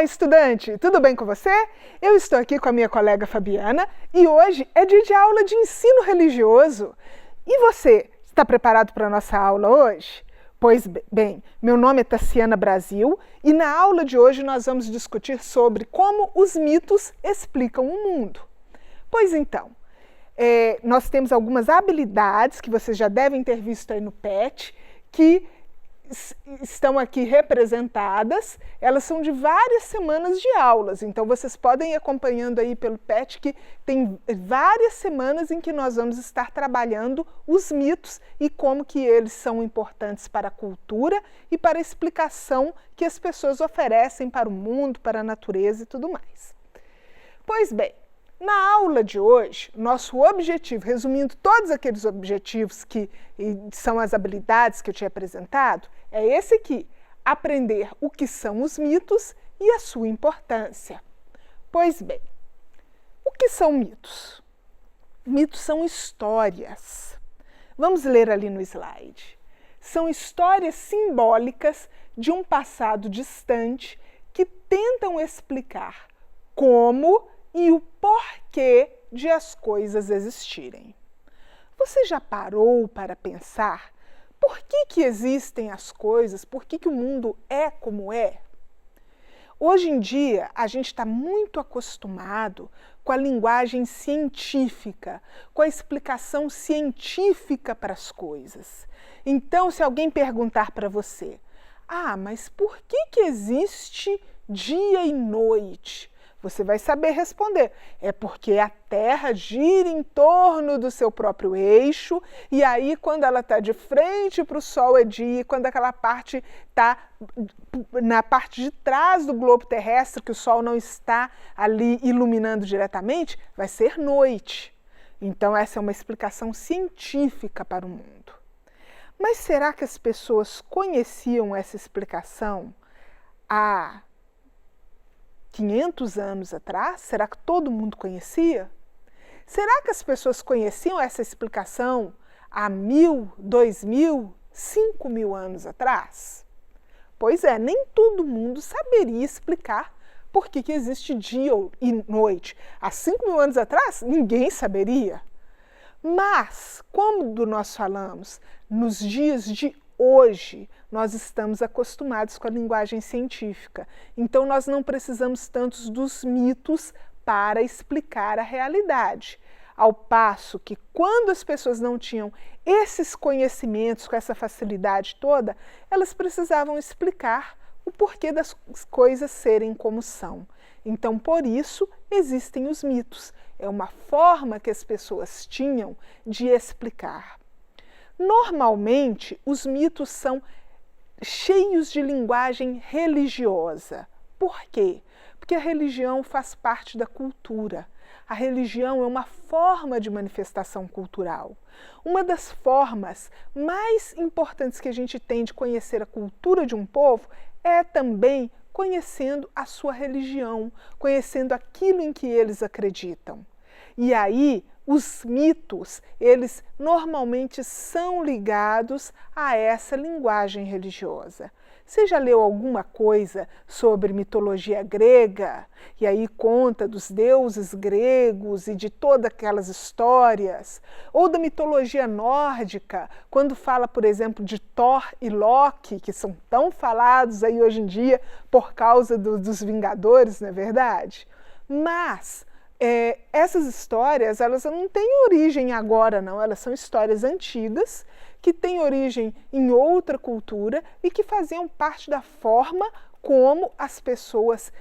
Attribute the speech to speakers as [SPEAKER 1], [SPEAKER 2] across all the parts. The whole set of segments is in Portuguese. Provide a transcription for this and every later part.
[SPEAKER 1] estudante! Tudo bem com você? Eu estou aqui com a minha colega Fabiana e hoje é dia de aula de ensino religioso. E você, está preparado para a nossa aula hoje? Pois bem, meu nome é Tassiana Brasil e na aula de hoje nós vamos discutir sobre como os mitos explicam o mundo. Pois então, nós temos algumas habilidades que vocês já devem ter visto aí no PET, que estão aqui representadas. Elas são de várias semanas de aulas, então vocês podem ir acompanhando aí pelo PET que tem várias semanas em que nós vamos estar trabalhando os mitos e como que eles são importantes para a cultura e para a explicação que as pessoas oferecem para o mundo, para a natureza e tudo mais. Pois bem, na aula de hoje, nosso objetivo, resumindo todos aqueles objetivos que são as habilidades que eu tinha apresentado, é esse aqui: aprender o que são os mitos e a sua importância. Pois bem, o que são mitos? Mitos são histórias. Vamos ler ali no slide. São histórias simbólicas de um passado distante que tentam explicar como e o porquê de as coisas existirem. Você já parou para pensar por que existem as coisas, por que o mundo é como é? Hoje em dia, a gente está muito acostumado com a linguagem científica, com a explicação científica para as coisas. Então, se alguém perguntar para você, mas por que existe dia e noite? Você vai saber responder. É porque a Terra gira em torno do seu próprio eixo, e aí quando ela está de frente para o Sol é dia, e quando aquela parte está na parte de trás do globo terrestre, que o Sol não está ali iluminando diretamente, vai ser noite. Então essa é uma explicação científica para o mundo. Mas será que as pessoas conheciam essa explicação há 500 anos atrás? Será que todo mundo conhecia? Será que as pessoas conheciam essa explicação há 1000, 2000, 5000 anos atrás? Pois é, nem todo mundo saberia explicar por que existe dia e noite. Há 5000 anos atrás, ninguém saberia. Mas, como nós falamos, nos dias de hoje, nós estamos acostumados com a linguagem científica, então nós não precisamos tanto dos mitos para explicar a realidade. Ao passo que, quando as pessoas não tinham esses conhecimentos com essa facilidade toda, elas precisavam explicar o porquê das coisas serem como são. Então, por isso, existem os mitos. É uma forma que as pessoas tinham de explicar. Normalmente, os mitos são cheios de linguagem religiosa. Por quê? Porque a religião faz parte da cultura. A religião é uma forma de manifestação cultural. Uma das formas mais importantes que a gente tem de conhecer a cultura de um povo é também conhecendo a sua religião, conhecendo aquilo em que eles acreditam. E aí, os mitos, eles normalmente são ligados a essa linguagem religiosa. Você já leu alguma coisa sobre mitologia grega? E aí conta dos deuses gregos e de todas aquelas histórias? Ou da mitologia nórdica, quando fala, por exemplo, de Thor e Loki, que são tão falados aí hoje em dia por causa dos Vingadores, não é verdade? Mas essas histórias, elas não têm origem agora, não. Elas são histórias antigas, que têm origem em outra cultura e que faziam parte da forma como as pessoas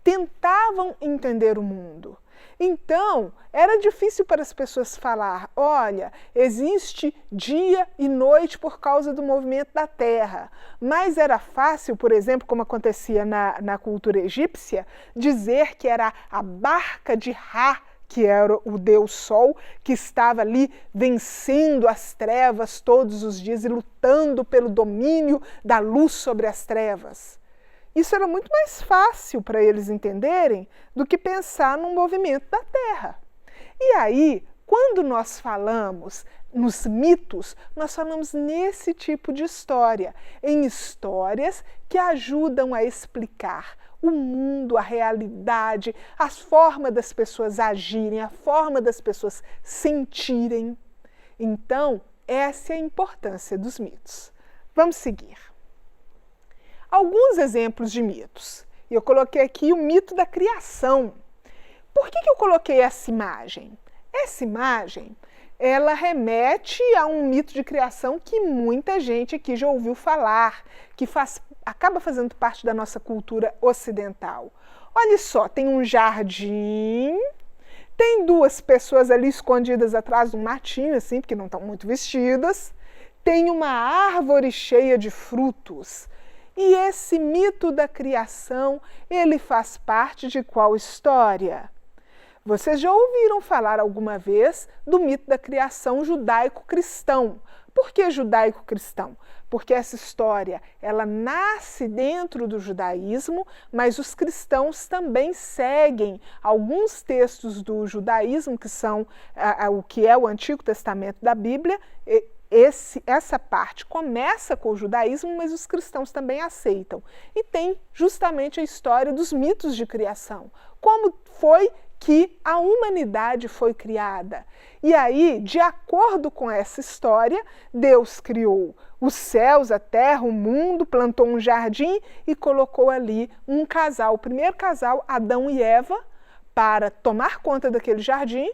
[SPEAKER 1] tentavam entender o mundo. Então, era difícil para as pessoas falar, olha, existe dia e noite por causa do movimento da Terra. Mas era fácil, por exemplo, como acontecia na cultura egípcia, dizer que era a barca de Ra, que era o Deus Sol, que estava ali vencendo as trevas todos os dias e lutando pelo domínio da luz sobre as trevas. Isso era muito mais fácil para eles entenderem do que pensar num movimento da Terra. E aí, quando nós falamos nos mitos, nós falamos nesse tipo de história, em histórias que ajudam a explicar o mundo, a realidade, a forma das pessoas agirem, a forma das pessoas sentirem. Então, essa é a importância dos mitos. Vamos seguir. Alguns exemplos de mitos. Eu coloquei aqui o mito da criação. Por que eu coloquei essa imagem? Essa imagem, ela remete a um mito de criação que muita gente aqui já ouviu falar, que acaba fazendo parte da nossa cultura ocidental. Olha só, tem um jardim, tem duas pessoas ali escondidas atrás de um matinho, assim, porque não estão muito vestidas, tem uma árvore cheia de frutos. E esse mito da criação, ele faz parte de qual história? Vocês já ouviram falar alguma vez do mito da criação judaico-cristão. Por que judaico-cristão? Porque essa história, ela nasce dentro do judaísmo, mas os cristãos também seguem alguns textos do judaísmo, que são o que é o Antigo Testamento da Bíblia. Essa parte começa com o judaísmo, mas os cristãos também aceitam. E tem justamente a história dos mitos de criação. Como foi que a humanidade foi criada. E aí, de acordo com essa história, Deus criou os céus, a terra, o mundo, plantou um jardim e colocou ali um casal, o primeiro casal, Adão e Eva, para tomar conta daquele jardim,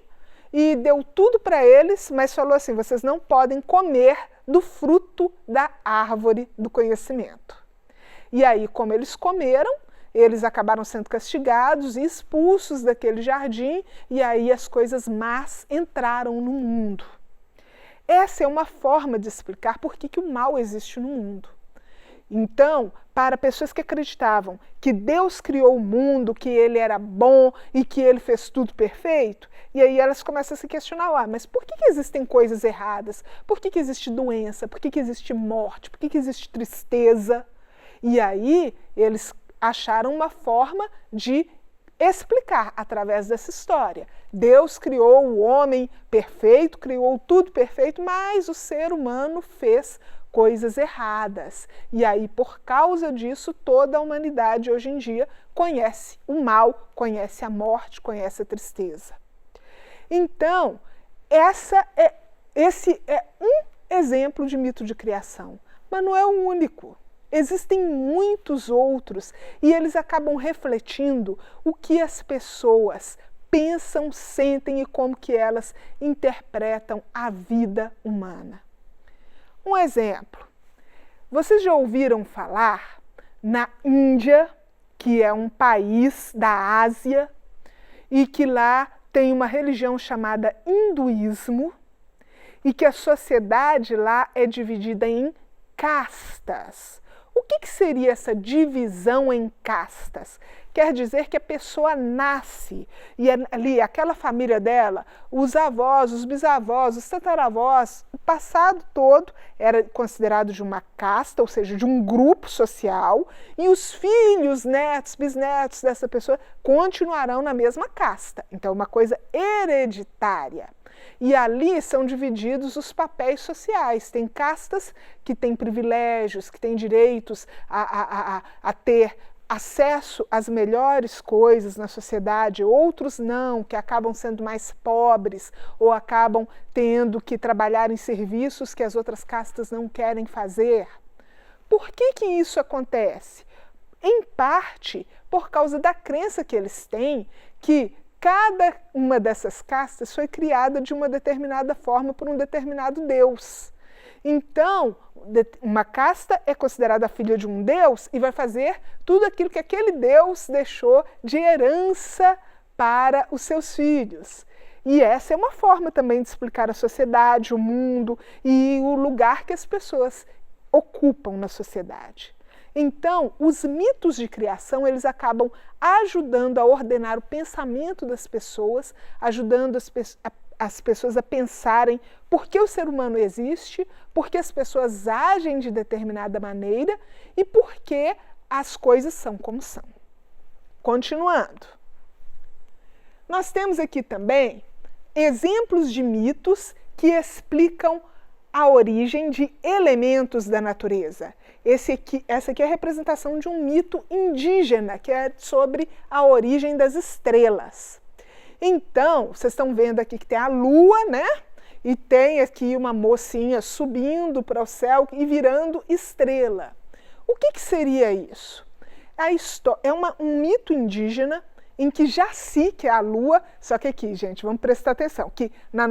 [SPEAKER 1] e deu tudo para eles, mas falou assim, vocês não podem comer do fruto da árvore do conhecimento. E aí, como eles comeram, eles acabaram sendo castigados e expulsos daquele jardim, e aí as coisas más entraram no mundo. Essa é uma forma de explicar por que o mal existe no mundo. Então, para pessoas que acreditavam que Deus criou o mundo, que ele era bom e que ele fez tudo perfeito, e aí elas começam a se questionar, mas por que existem coisas erradas? Por que existe doença? Por que existe morte? Por que existe tristeza? E aí eles acharam uma forma de explicar através dessa história. Deus criou o homem perfeito, criou tudo perfeito, mas o ser humano fez coisas erradas. E aí, por causa disso, toda a humanidade hoje em dia conhece o mal, conhece a morte, conhece a tristeza. Então, esse é um exemplo de mito de criação, mas não é o único. Existem muitos outros e eles acabam refletindo o que as pessoas pensam, sentem e como que elas interpretam a vida humana. Um exemplo, vocês já ouviram falar na Índia, que é um país da Ásia, e que lá tem uma religião chamada hinduísmo, e que a sociedade lá é dividida em castas. O que seria essa divisão em castas? Quer dizer que a pessoa nasce e ali, aquela família dela, os avós, os bisavós, os tataravós, o passado todo era considerado de uma casta, ou seja, de um grupo social, e os filhos, netos, bisnetos dessa pessoa continuarão na mesma casta. Então, é uma coisa hereditária. E ali são divididos os papéis sociais. Tem castas que têm privilégios, que têm direitos a ter acesso às melhores coisas na sociedade, outros não, que acabam sendo mais pobres ou acabam tendo que trabalhar em serviços que as outras castas não querem fazer. Por que isso acontece? Em parte, por causa da crença que eles têm que cada uma dessas castas foi criada de uma determinada forma por um determinado Deus. Então, uma casta é considerada filha de um Deus e vai fazer tudo aquilo que aquele Deus deixou de herança para os seus filhos. E essa é uma forma também de explicar a sociedade, o mundo e o lugar que as pessoas ocupam na sociedade. Então, os mitos de criação, eles acabam ajudando a ordenar o pensamento das pessoas, ajudando as pessoas a pensarem por que o ser humano existe, por que as pessoas agem de determinada maneira e por que as coisas são como são. Continuando. Nós temos aqui também exemplos de mitos que explicam a origem de elementos da natureza. Essa aqui é a representação de um mito indígena, que é sobre a origem das estrelas. Então, vocês estão vendo aqui que tem a lua, né? E tem aqui uma mocinha subindo para o céu e virando estrela. O que seria isso? É um mito indígena em que Jaci, que é a lua, só que aqui, gente, vamos prestar atenção, que no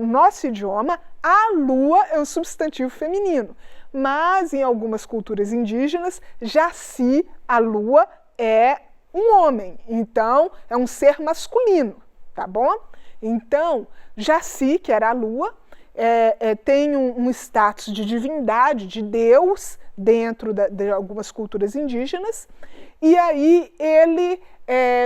[SPEAKER 1] nosso idioma, a lua é um substantivo feminino, mas em algumas culturas indígenas, Jaci, a lua, é um homem, então é um ser masculino, tá bom? Então, Jaci, que era a lua, tem um status de divindade, de Deus, dentro de algumas culturas indígenas, e aí ele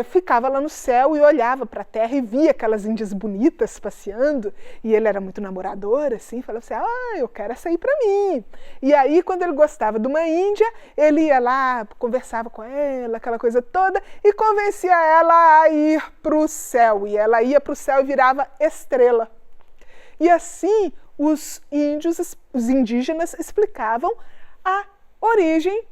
[SPEAKER 1] ficava lá no céu e olhava para a terra e via aquelas índias bonitas passeando, e ele era muito namorador, assim, falava assim, eu quero essa aí para mim. E aí, quando ele gostava de uma índia, ele ia lá, conversava com ela, aquela coisa toda, e convencia ela a ir para o céu, e ela ia para o céu e virava estrela. E assim, os indígenas explicavam a origem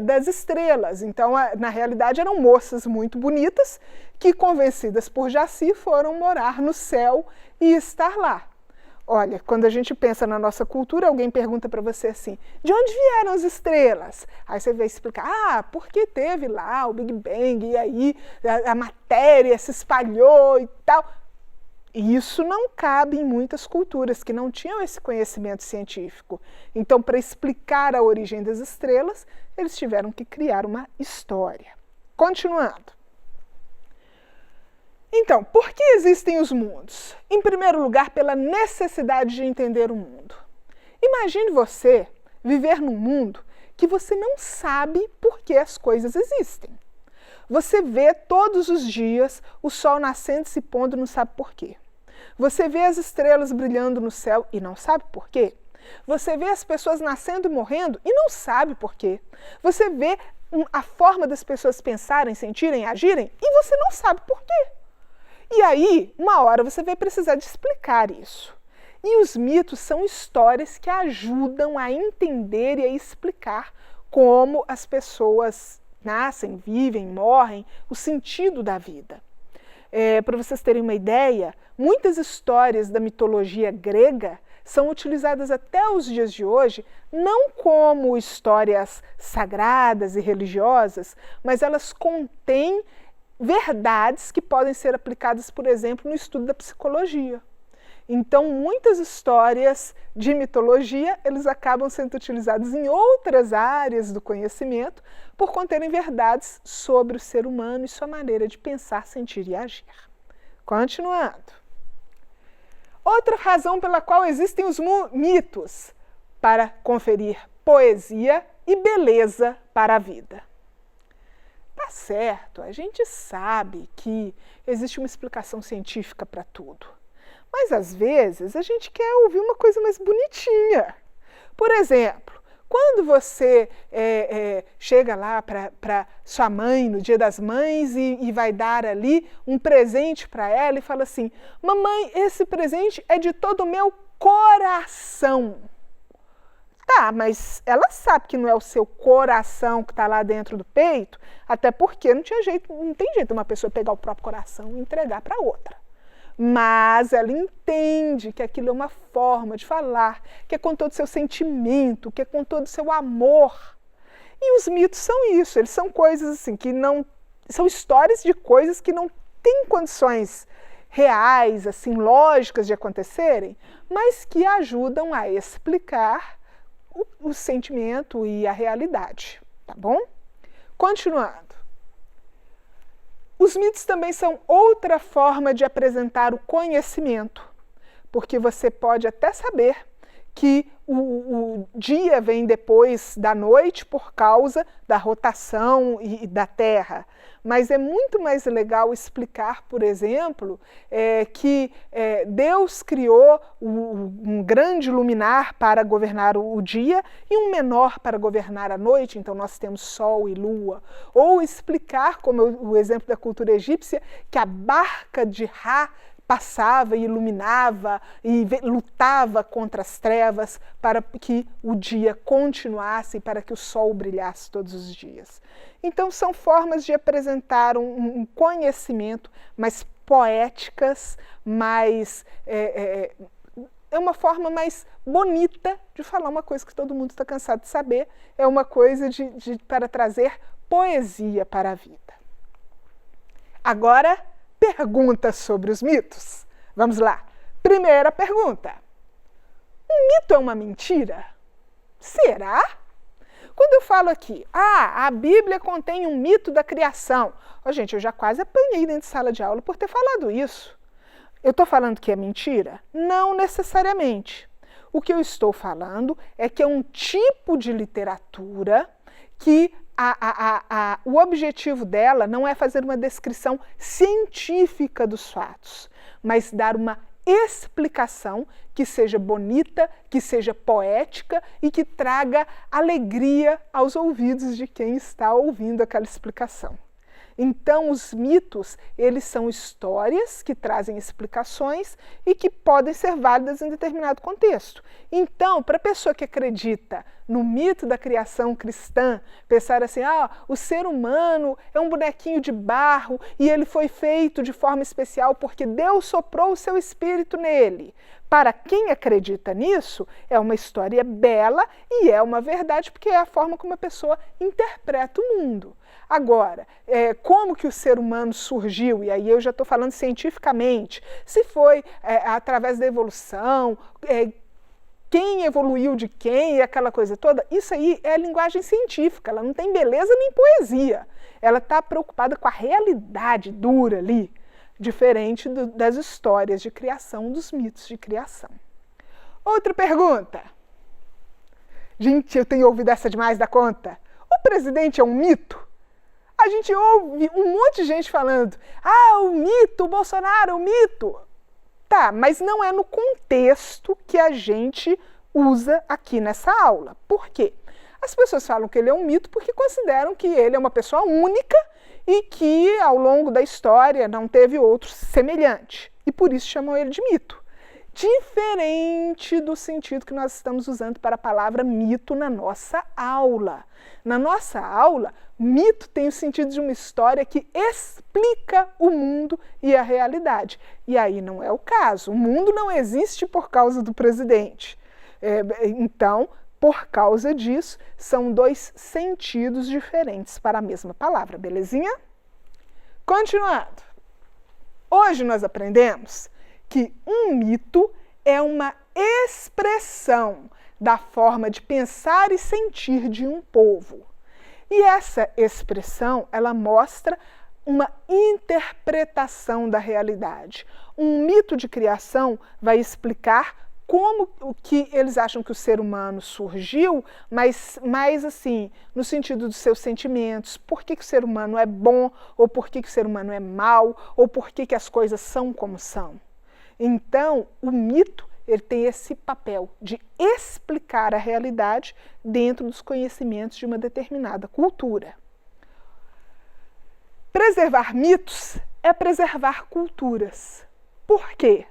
[SPEAKER 1] das estrelas. Então, na realidade, eram moças muito bonitas que, convencidas por Jaci, foram morar no céu e estar lá. Olha, quando a gente pensa na nossa cultura, alguém pergunta para você assim, de onde vieram as estrelas? Aí você vai explicar, porque teve lá o Big Bang, e aí a matéria se espalhou e tal. Isso não cabe em muitas culturas que não tinham esse conhecimento científico. Então, para explicar a origem das estrelas, eles tiveram que criar uma história. Continuando. Então, por que existem os mundos? Em primeiro lugar, pela necessidade de entender o mundo. Imagine você viver num mundo que você não sabe por que as coisas existem. Você vê todos os dias o sol nascendo e se pondo e não sabe por quê. Você vê as estrelas brilhando no céu e não sabe por quê. Você vê as pessoas nascendo e morrendo e não sabe por quê. Você vê a forma das pessoas pensarem, sentirem, agirem e você não sabe por quê. E aí, uma hora você vai precisar de explicar isso. E os mitos são histórias que ajudam a entender e a explicar como as pessoas nascem, vivem, morrem, o sentido da vida. Para vocês terem uma ideia, muitas histórias da mitologia grega são utilizadas até os dias de hoje, não como histórias sagradas e religiosas, mas elas contêm verdades que podem ser aplicadas, por exemplo, no estudo da psicologia. Então, muitas histórias de mitologia, eles acabam sendo utilizados em outras áreas do conhecimento por conterem verdades sobre o ser humano e sua maneira de pensar, sentir e agir. Continuando. Outra razão pela qual existem os mitos, para conferir poesia e beleza para a vida. Tá certo, a gente sabe que existe uma explicação científica para tudo. Mas, às vezes, a gente quer ouvir uma coisa mais bonitinha. Por exemplo, quando você chega lá para sua mãe no Dia das Mães e vai dar ali um presente para ela e fala assim, mamãe, esse presente é de todo o meu coração. Tá, mas ela sabe que não é o seu coração que está lá dentro do peito, até porque não tem jeito de uma pessoa pegar o próprio coração e entregar para outra. Mas ela entende que aquilo é uma forma de falar, que é com todo o seu sentimento, que é com todo o seu amor. E os mitos são isso, eles são coisas assim que não... São histórias de coisas que não têm condições reais, assim, lógicas de acontecerem, mas que ajudam a explicar o sentimento e a realidade, tá bom? Continuando. Os mitos também são outra forma de apresentar o conhecimento, porque você pode até saber que o dia vem depois da noite por causa da rotação da Terra. Mas é muito mais legal explicar, por exemplo, que Deus criou um grande luminar para governar o dia e um menor para governar a noite, então nós temos Sol e Lua. Ou explicar, como o exemplo da cultura egípcia, que a barca de Ra passava e iluminava e lutava contra as trevas para que o dia continuasse, para que o sol brilhasse todos os dias. Então são formas de apresentar um conhecimento mais poéticas, mais... É uma forma mais bonita de falar uma coisa que todo mundo está cansado de saber, é uma coisa para trazer poesia para a vida. Agora, perguntas sobre os mitos. Vamos lá. Primeira pergunta. Um mito é uma mentira? Será? Quando eu falo aqui, a Bíblia contém um mito da criação. Gente, eu já quase apanhei dentro de sala de aula por ter falado isso. Eu estou falando que é mentira? Não necessariamente. O que eu estou falando é que é um tipo de literatura que o objetivo dela não é fazer uma descrição científica dos fatos, mas dar uma explicação que seja bonita, que seja poética e que traga alegria aos ouvidos de quem está ouvindo aquela explicação. Então, os mitos, eles são histórias que trazem explicações e que podem ser válidas em determinado contexto. Então, para a pessoa que acredita no mito da criação cristã, pensar assim, o ser humano é um bonequinho de barro e ele foi feito de forma especial porque Deus soprou o seu espírito nele. Para quem acredita nisso, é uma história bela e é uma verdade, porque é a forma como a pessoa interpreta o mundo. Agora, como que o ser humano surgiu, e aí eu já estou falando cientificamente, se foi através da evolução, quem evoluiu de quem e aquela coisa toda, isso aí é linguagem científica, ela não tem beleza nem poesia. Ela está preocupada com a realidade dura ali, diferente das histórias de criação, dos mitos de criação. Outra pergunta. Gente, eu tenho ouvido essa demais da conta. O presidente é um mito? A gente ouve um monte de gente falando, o mito, o Bolsonaro, o mito. Tá, mas não é no contexto que a gente usa aqui nessa aula. Por quê? As pessoas falam que ele é um mito porque consideram que ele é uma pessoa única e que ao longo da história não teve outro semelhante. E por isso chamam ele de mito. Diferente do sentido que nós estamos usando para a palavra mito na nossa aula. Na nossa aula, mito tem o sentido de uma história que explica o mundo e a realidade. E aí não é o caso. O mundo não existe por causa do presidente. Então, por causa disso, são dois sentidos diferentes para a mesma palavra, belezinha? Continuando. Hoje nós aprendemos que um mito é uma expressão da forma de pensar e sentir de um povo. E essa expressão, ela mostra uma interpretação da realidade. Um mito de criação vai explicar como que eles acham que o ser humano surgiu, mas mais assim, no sentido dos seus sentimentos, por que o ser humano é bom, ou por que o ser humano é mau, ou por que as coisas são como são. Então, o mito ele tem esse papel de explicar a realidade dentro dos conhecimentos de uma determinada cultura. Preservar mitos é preservar culturas. Por quê?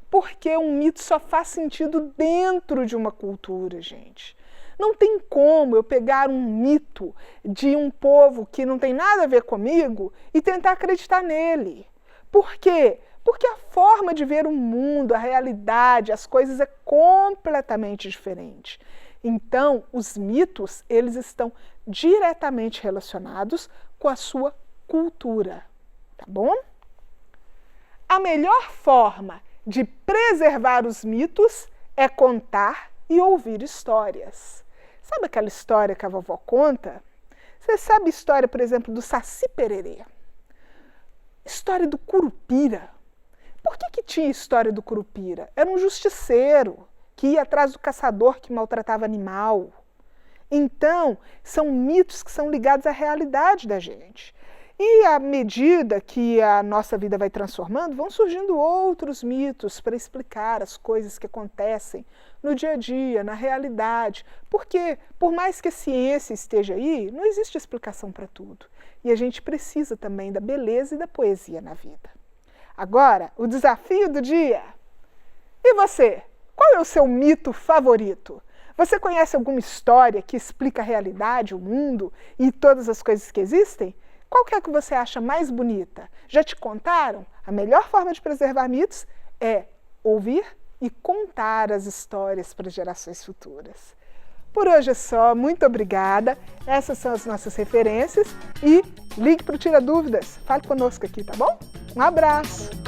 [SPEAKER 1] Porque um mito só faz sentido dentro de uma cultura, gente. Não tem como eu pegar um mito de um povo que não tem nada a ver comigo e tentar acreditar nele. Por quê? Porque a forma de ver o mundo, a realidade, as coisas é completamente diferente. Então, os mitos, eles estão diretamente relacionados com a sua cultura, tá bom? A melhor forma de preservar os mitos é contar e ouvir histórias. Sabe aquela história que a vovó conta? Você sabe a história, por exemplo, do Saci Pererê? História do Curupira. Por que tinha história do Curupira? Era um justiceiro que ia atrás do caçador que maltratava animal. Então, são mitos que são ligados à realidade da gente. E à medida que a nossa vida vai transformando, vão surgindo outros mitos para explicar as coisas que acontecem no dia a dia, na realidade. Porque, por mais que a ciência esteja aí, não existe explicação para tudo. E a gente precisa também da beleza e da poesia na vida. Agora, o desafio do dia. E você? Qual é o seu mito favorito? Você conhece alguma história que explica a realidade, o mundo e todas as coisas que existem? Qual que é a que você acha mais bonita? Já te contaram? A melhor forma de preservar mitos é ouvir e contar as histórias para gerações futuras. Por hoje é só, muito obrigada. Essas são as nossas referências e ligue para o Tira Dúvidas. Fale conosco aqui, tá bom? Um abraço!